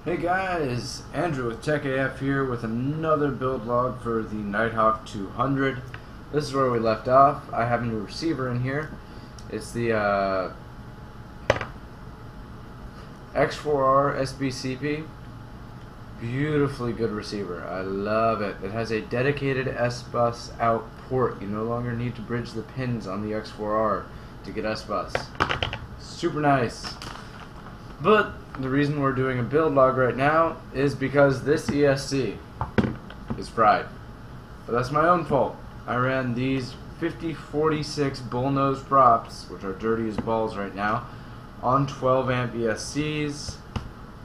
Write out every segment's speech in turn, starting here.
Hey guys, Andrew with TechAF here with another build log for the Nighthawk 200. This is where we left off. I have a new receiver in here. It's the X4R SBCP. Beautifully good receiver. I love it. It has a dedicated S-Bus out port. You no longer need to bridge the pins on the X4R to get S-Bus. Super nice. But the reason we're doing a build log right now is because this ESC is fried. But that's my own fault. I ran these 5046 bullnose props, which are dirty as balls right now, on 12 amp ESCs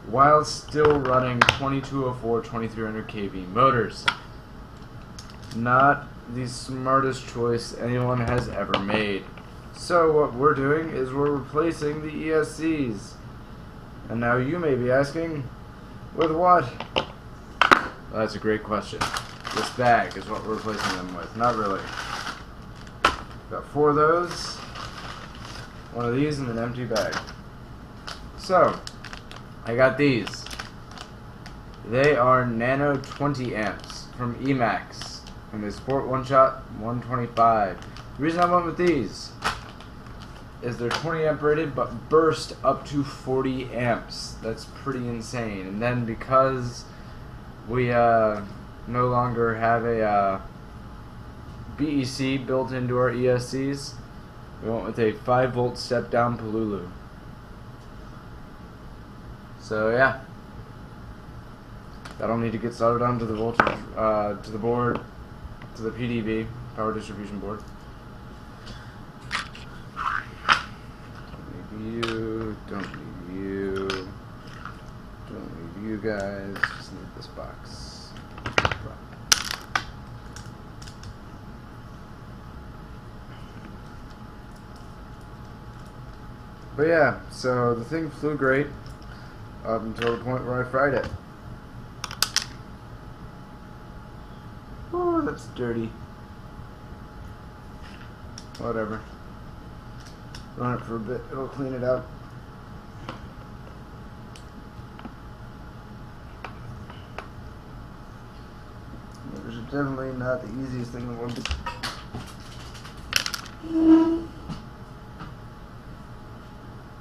while still running 2204 2300 kV motors. Not the smartest choice anyone has ever made. So what we're doing is we're replacing the ESCs. And now you may be asking, with what? Well, that's a great question. This bag is what we're replacing them with. Not really. Got 4 of those, 1 of these, and an empty bag. So, I got these. They are Nano 20 amps from Emax, and they support one shot 125. The reason I went with these is they're 20 amp rated but burst up to 40 amps. That's pretty insane. And then because we no longer have a BEC built into our ESCs, we went with a 5 volt step down Polulu. So yeah, that'll need to get soldered onto the voltage, to the board, to the PDB, power distribution board. Don't need you guys, just need this box. But yeah, so the thing flew great up until the point where I fried it. Oh, that's dirty. Whatever. Run it for a bit, it'll clean it out. Motors are definitely not the easiest thing in the world to...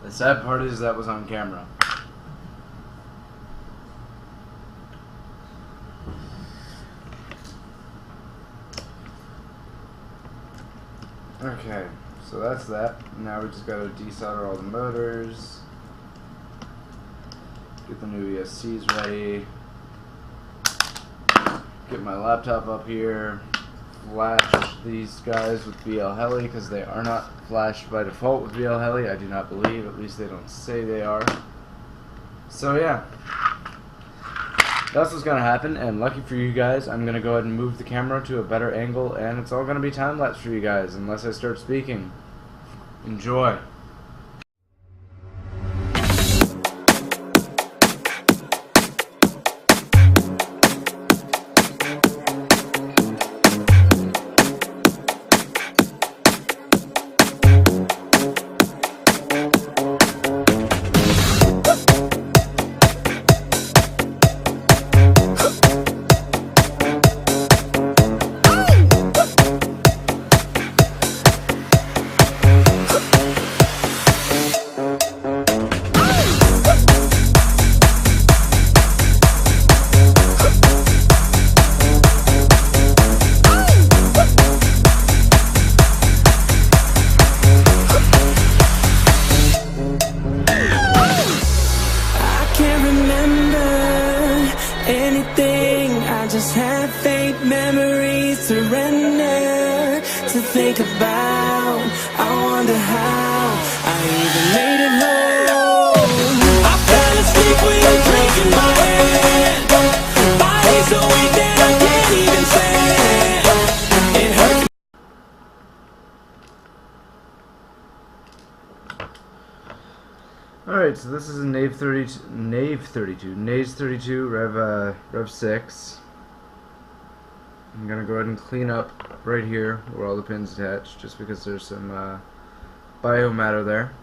The sad part is that was on camera. Okay. So that's that. Now we just gotta desolder all the motors, get the new ESCs ready, get my laptop up here, flash these guys with BL Heli because they are not flashed by default with BL Heli. I do not believe, at least they don't say they are. So yeah, that's what's gonna happen, and lucky for you guys, I'm gonna go ahead and move the camera to a better angle, and it's all gonna be time-lapse for you guys unless I start speaking. Enjoy. Just have faint memories to render, to think about. I wonder how I even made it home. I fell asleep with a drink in my hand. Body's so weak that I can't even stand. It hurts. Alright, so this is a Nave 32, Rev 6. I'm gonna go ahead and clean up right here where all the pins attach, just because there's some biomatter there.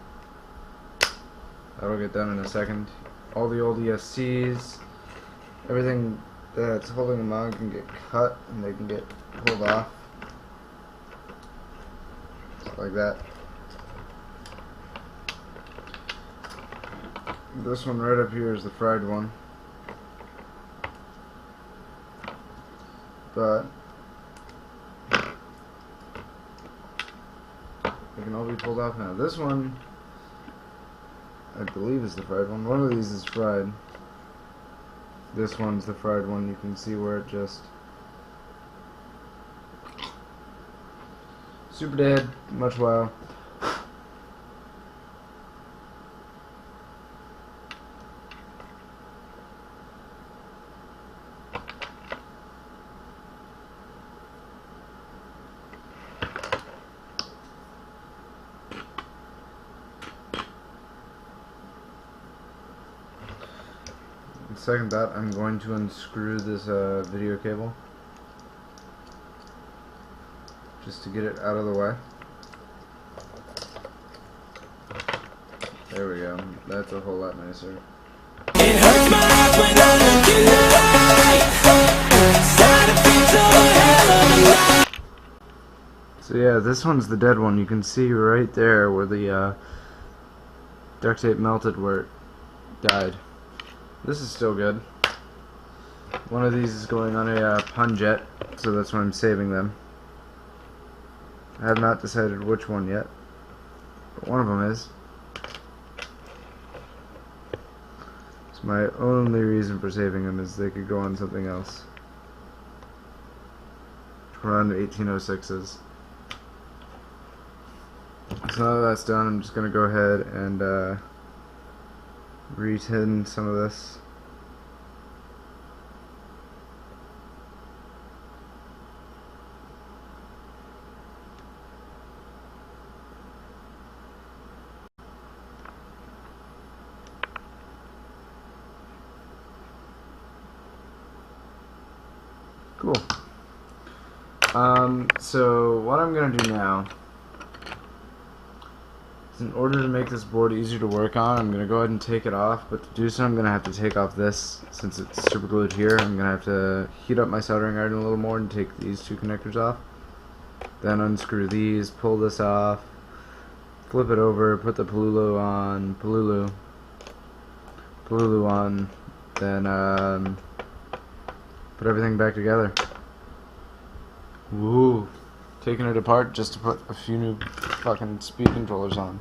That'll get done in a second. all the old ESCs. Everything that's holding them on can get cut and they can get pulled off. Like that. This one right up here is the fried one. But they can all be pulled off now. This one, I believe, is the fried one. One of these is fried. This one's the fried one. You can see where it just super dead, much wow. Second thought, I'm going to unscrew this video cable just to get it out of the way. There we go. That's a whole lot nicer. It hurts my heart when I look in the light. Side of things are hell of a lot. So yeah, this one's the dead one. You can see right there where the duct tape melted where it died. This is still good. One of these is going on a pun jet, so that's why I'm saving them. I have not decided which one yet, but one of them is. So my only reason for saving them is they could go on something else. Around 1806s. So now that that's done, I'm just going to go ahead and re-tin some of this. Cool. So what I'm gonna do now, in order to make this board easier to work on, I'm going to go ahead and take it off, but to do so I'm going to have to take off this, since it's super glued here. I'm going to have to heat up my soldering iron a little more and take these two connectors off. Then unscrew these, pull this off, flip it over, put the Polulu on, then put everything back together. Woo! Taking it apart just to put a few new fucking speed controllers on.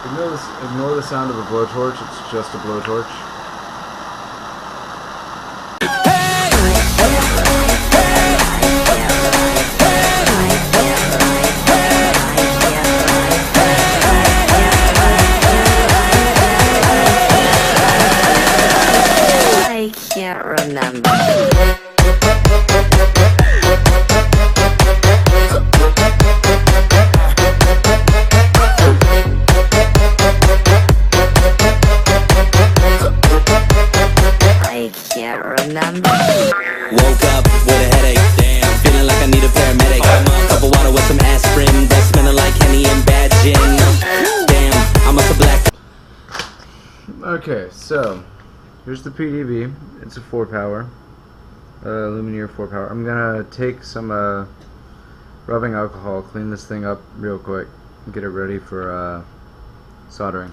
Ignore the sound of a blowtorch, it's just a blowtorch. I can't remember. Woke up with a headache, damn, feeling like I need a paramedic. Cup of water with some aspirin, that's smelling like Henny and bad gin. Damn, I must have blacked. Okay, so here's the PDB. It's a 4-power, Lumineer 4-power. I'm gonna take some rubbing alcohol, clean this thing up real quick, and get it ready for soldering.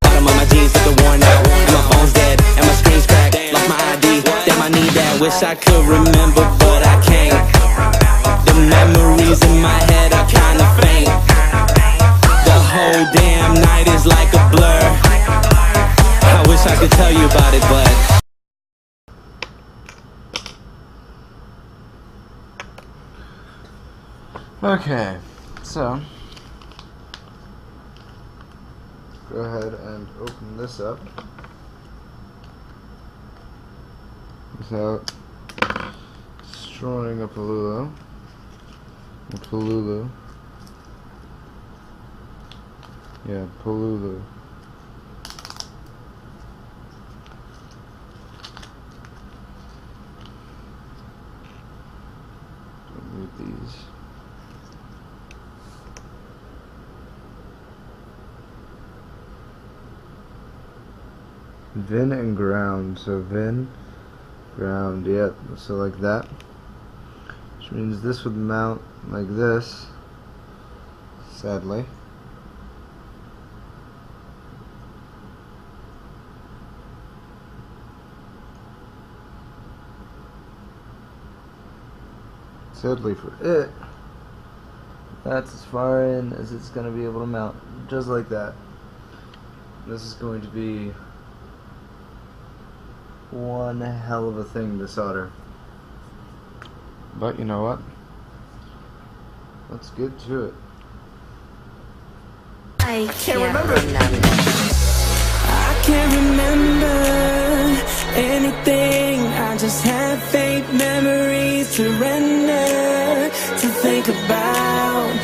Bottom of my jeans looking worn out, and my phone's dead, and my screen's cracked. Lost my ID, damn I need that. Wish I could remember, but I can't. The memories in my head are kinda faint. The whole damn night is like a blur. I wish I could tell you about it, but Okay, so go ahead and open this up without destroying a Polulu. Yeah, Polulu. Don't need these. Vin and ground. So Vin, ground, yep. So like that. Which means this would mount like this. Sadly. Sadly for it, that's as far in as it's going to be able to mount. Just like that. This is going to be one hell of a thing to solder. But you know what? Let's get to it. I can't remember. I can't remember anything. I just have faint memories to render, to think about.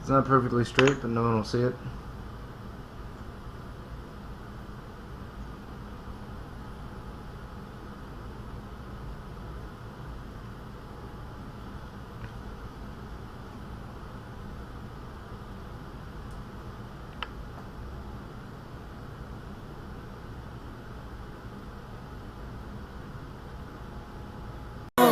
It's not perfectly straight, but no one will see it. I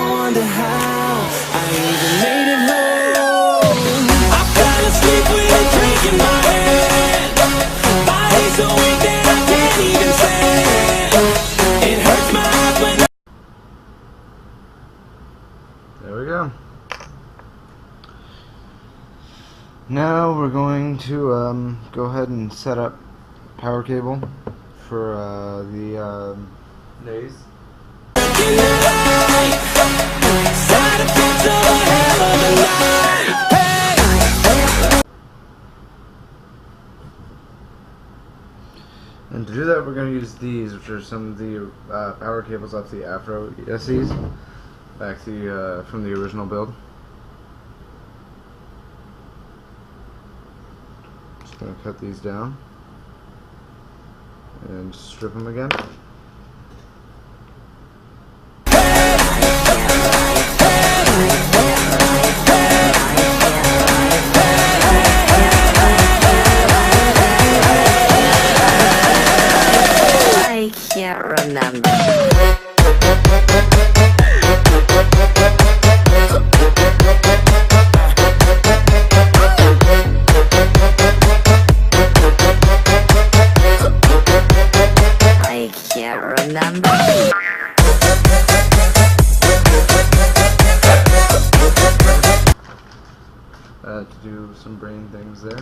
wonder how I even made it home. I fell asleep with a drink in my hand. Body's so weak that I can't even stand. It hurts my heart when There we go. Now we're going to go ahead and set up power cable for the Naze. in the light, side effects of a hell of a night. Hey. And to do that, we're going to use these, which are some of the power cables off the Afro SEs, back to from the original build. Just going to cut these down and strip them again. I can't remember. I can't remember. To do some brain things there.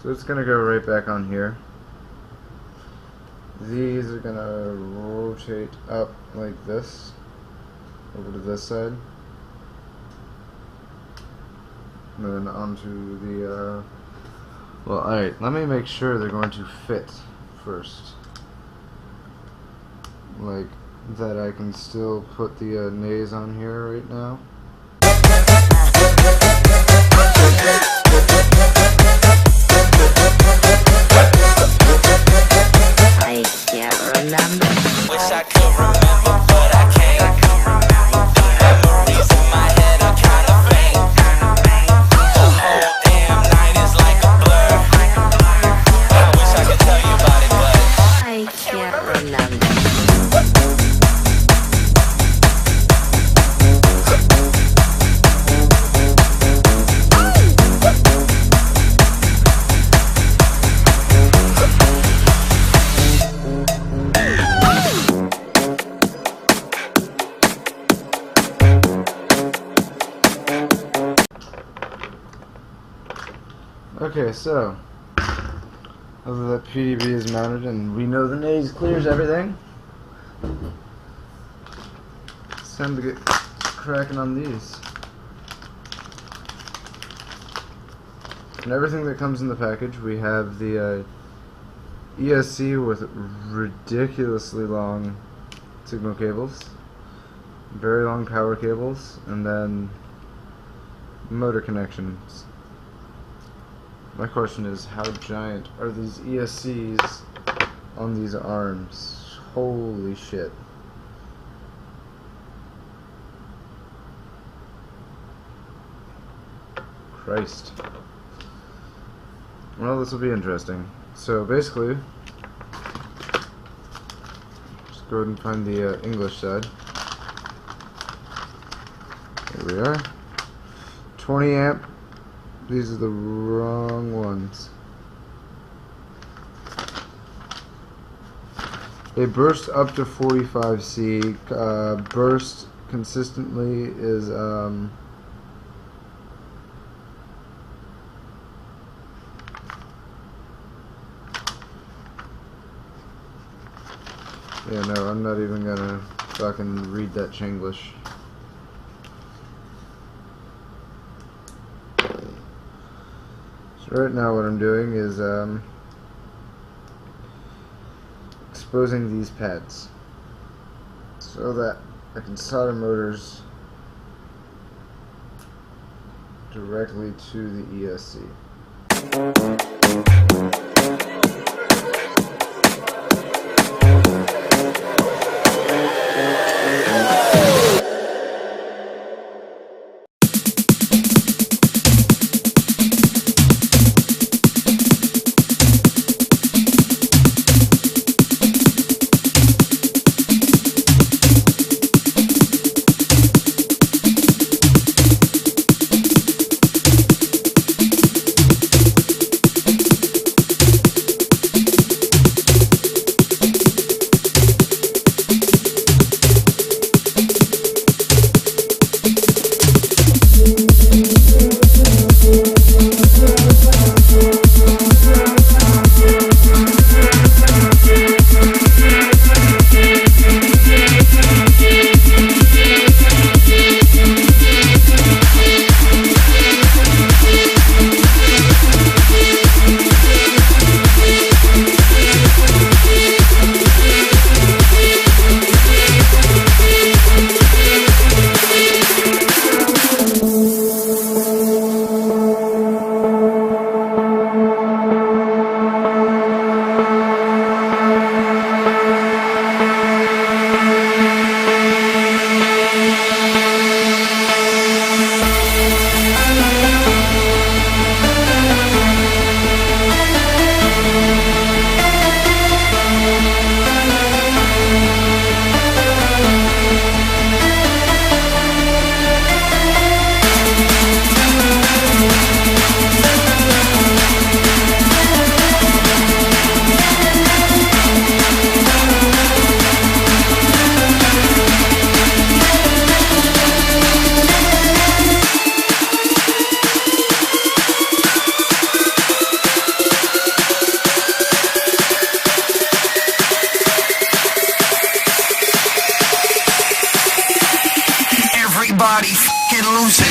So it's going to go right back on here. These are going to rotate up like this, over to this side, and then onto the, well, alright, let me make sure they're going to fit first. Like, that I can still put the Naze on here right now. I can't remember. Wish I could remember, but I can't. Memories in my head are kinda faint. The whole damn night is like a blur. I wish I could tell you about it, but I can't remember. Okay, so other that PDB is mounted and we know the Naze clears everything, it's time to get cracking on these. And everything that comes in the package, we have the ESC with ridiculously long signal cables, very long power cables, and then motor connections. My question is, how giant are these ESCs on these arms? Holy shit. Christ. Well, this will be interesting. So basically, just go ahead and find the English side. There we are. 20 amp. These are the wrong ones. They burst up to 45C. Burst consistently is yeah, no, I'm not even gonna fucking read that Chinglish. So right now what I'm doing is exposing these pads so that I can solder motors directly to the ESC. Everybody fucking lose it.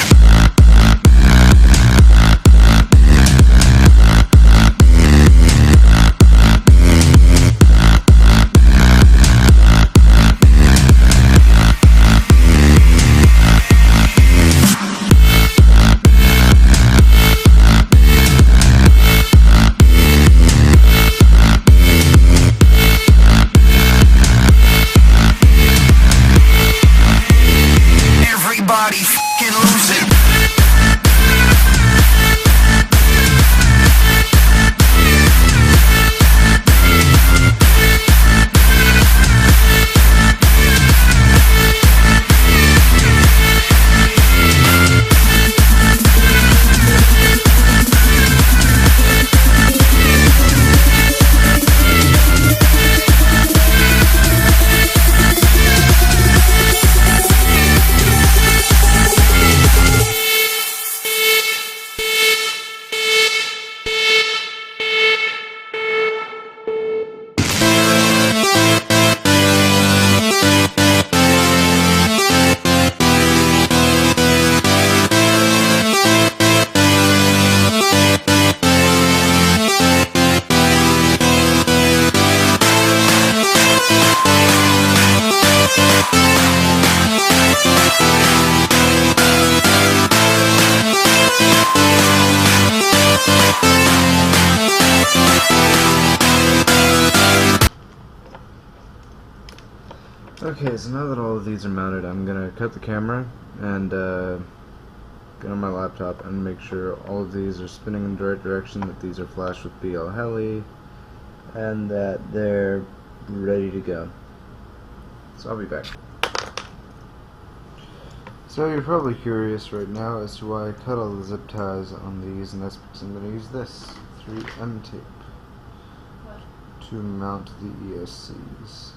Everybody fucking lose it. Okay, so now that all of these are mounted, I'm gonna cut the camera and get on my laptop and make sure all of these are spinning in the right direction, that these are flashed with BL Heli, and that they're ready to go. So I'll be back. So you're probably curious right now as to why I cut all the zip ties on these, and that's because I'm going to use this 3M tape to mount the ESCs.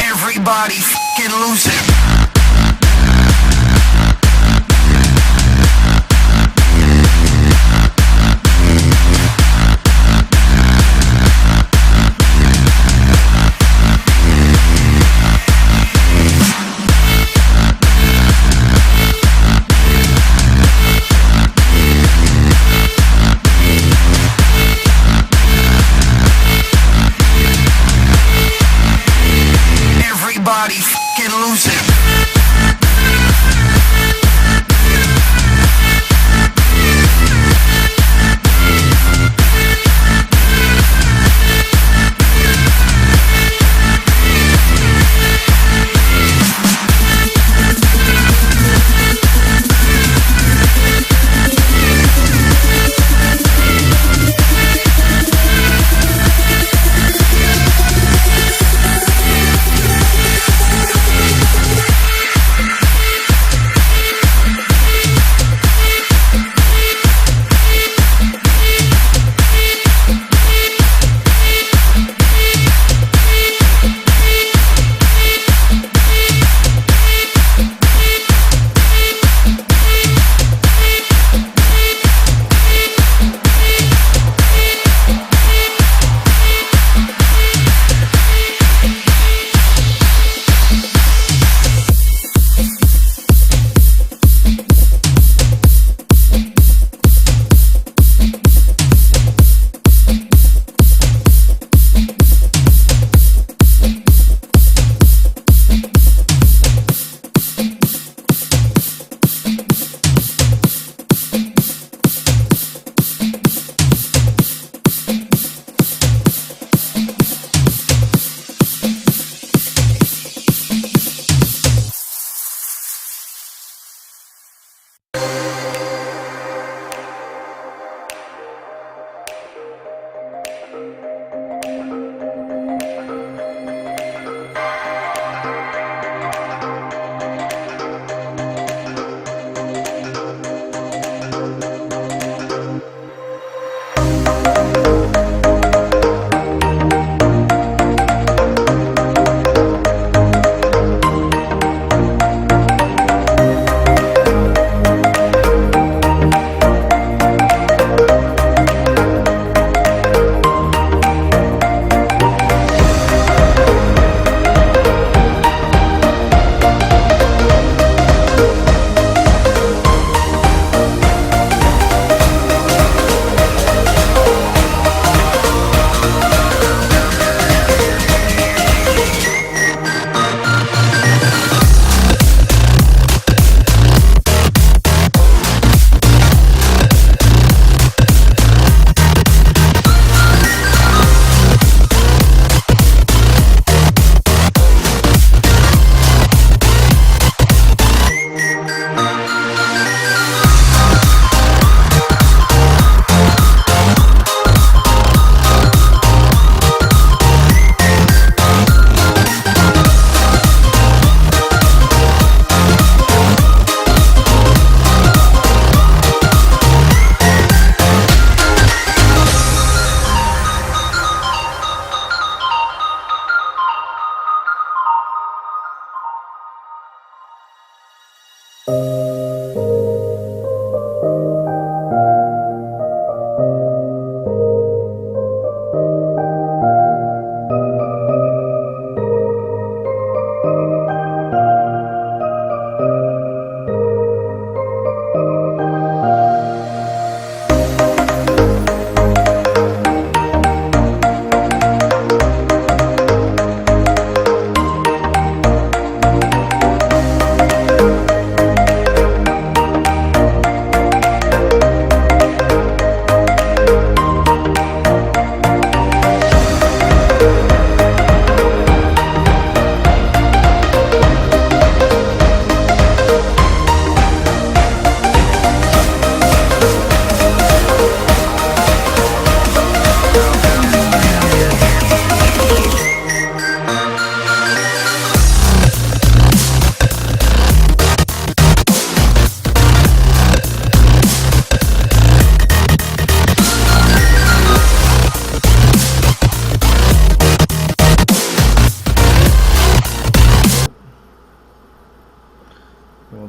Everybody fucking lose it. Everybody fucking lose it.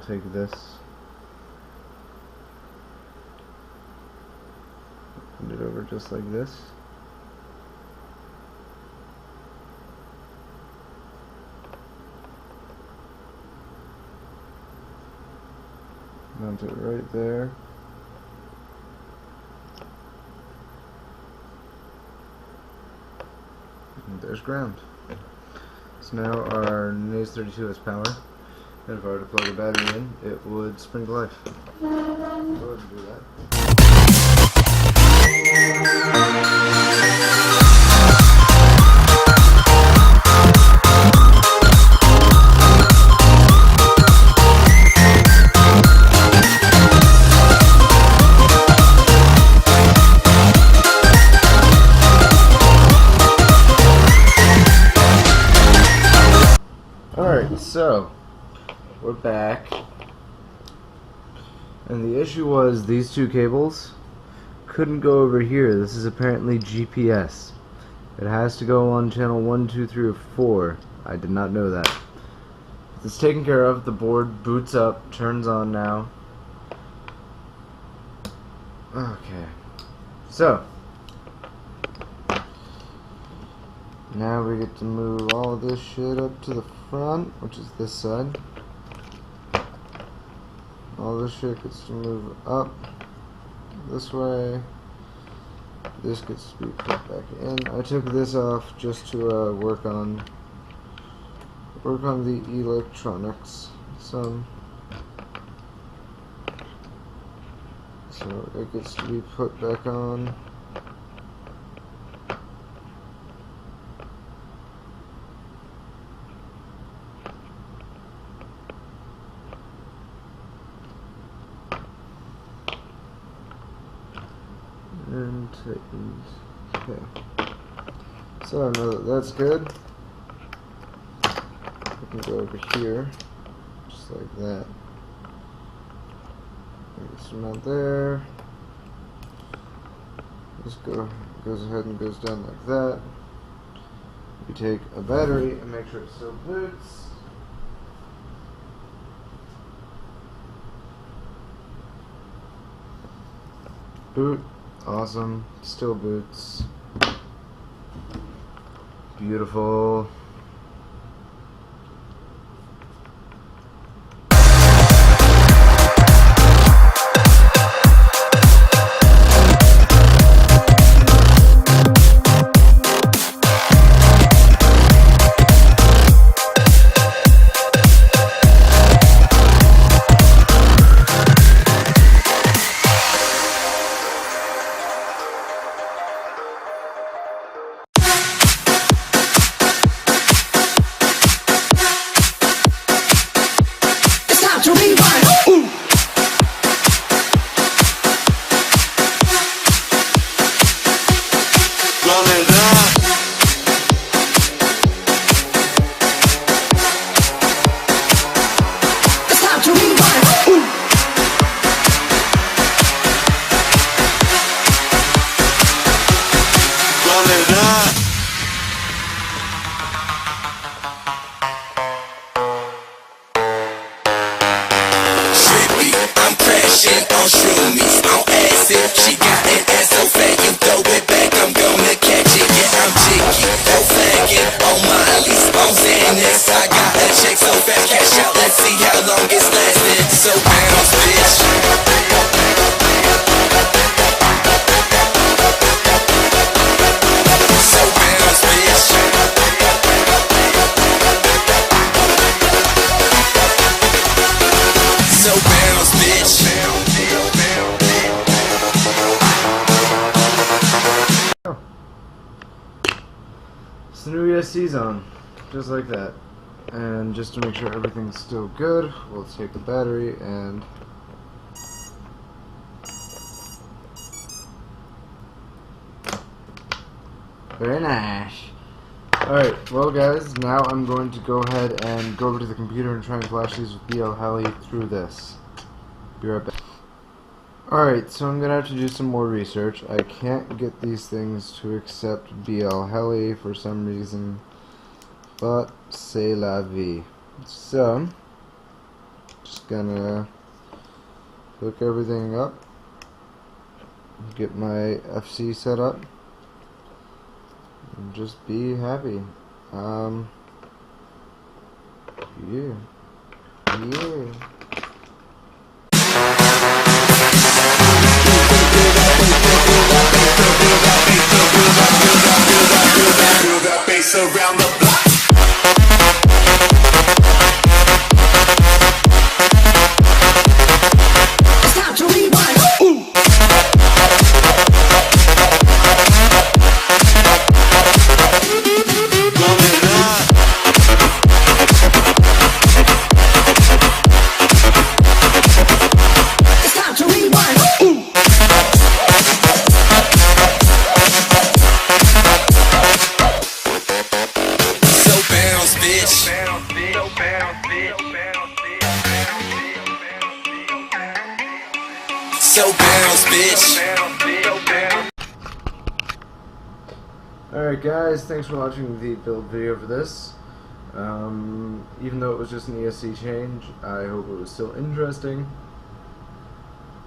we'll take this. Put it over just like this. Mount it right there. And there's ground. So now our Naze 32 has power. And if I were to plug a battery in, it would spring to life. Go ahead and do that. Alright, so we're back. And the issue was these two cables couldn't go over here. This is apparently GPS. It has to go on channel 1, 2, 3, or 4. I did not know that. It's taken care of. The board boots up, turns on now. Okay. So now we get to move all of this shit up to the front, which is this side. All this shit gets to move up this way. This gets to be put back in. I took this off just to work on the electronics some. So it gets to be put back on. And tightened. Okay. So I know that that's good. We can go over here, just like that. This amount there. This goes ahead and goes down like that. We take a battery and make sure it still boots. Boot. Awesome. Still boots. Beautiful. It's the new ESC's on, just like that. And just to make sure everything's still good, we'll take the battery and very nice. Alright, well guys, now I'm going to go ahead and go over to the computer and try and flash these with BL Heli through this. Be right back. Alright, so I'm going to have to do some more research. I can't get these things to accept BL Heli for some reason, but c'est la vie. So, Just gonna hook everything up, get my FC set up, and just be happy. Yeah. Feel that bass around the block. It's time to rewind. It's time to rewind. So bounce, bitch. Alright guys, thanks for watching the build video for this. Even though it was just an ESC change, I hope it was still interesting.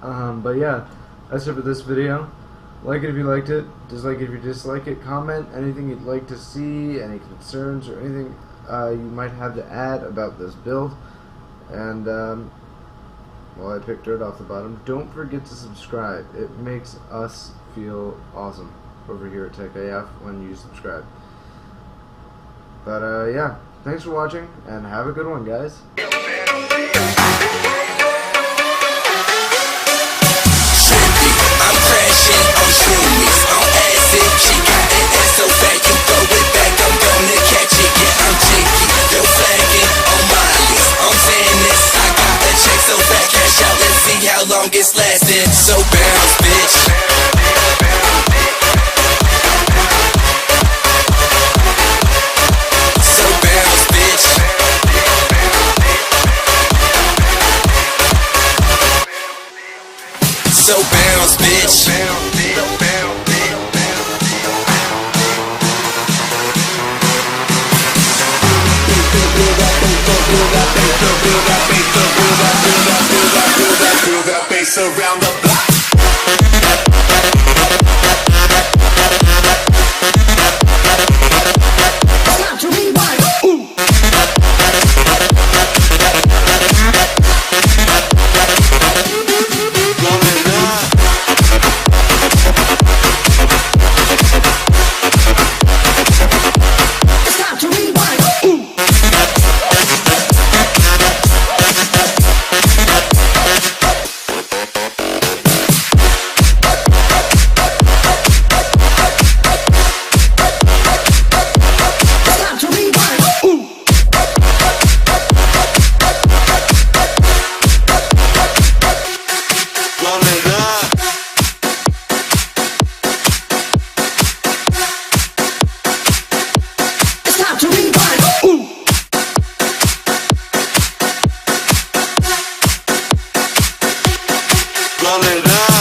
But yeah, that's it for this video. Like it if you liked it, dislike it if you dislike it, comment anything you'd like to see, any concerns or anything you might have to add about this build. And well, I picked dirt off the bottom. Don't forget to subscribe. It makes us feel awesome over here at Tech AF when you subscribe. But yeah, thanks for watching and have a good one, guys. I'm crashing on shroomies, on acid. She got an ass so fat you throw it back. I'm gonna catch it, yeah, I'm cheeky. Yo, flagging on Miley's. I'm saying this, I got a check so fat. Cash out, let's see how long it's lasting. So bounce, bitch. So bounce, bitch. So bounce, bitch. Feel that bass around the block. Time to rewind. It's time to rewind. Run it up.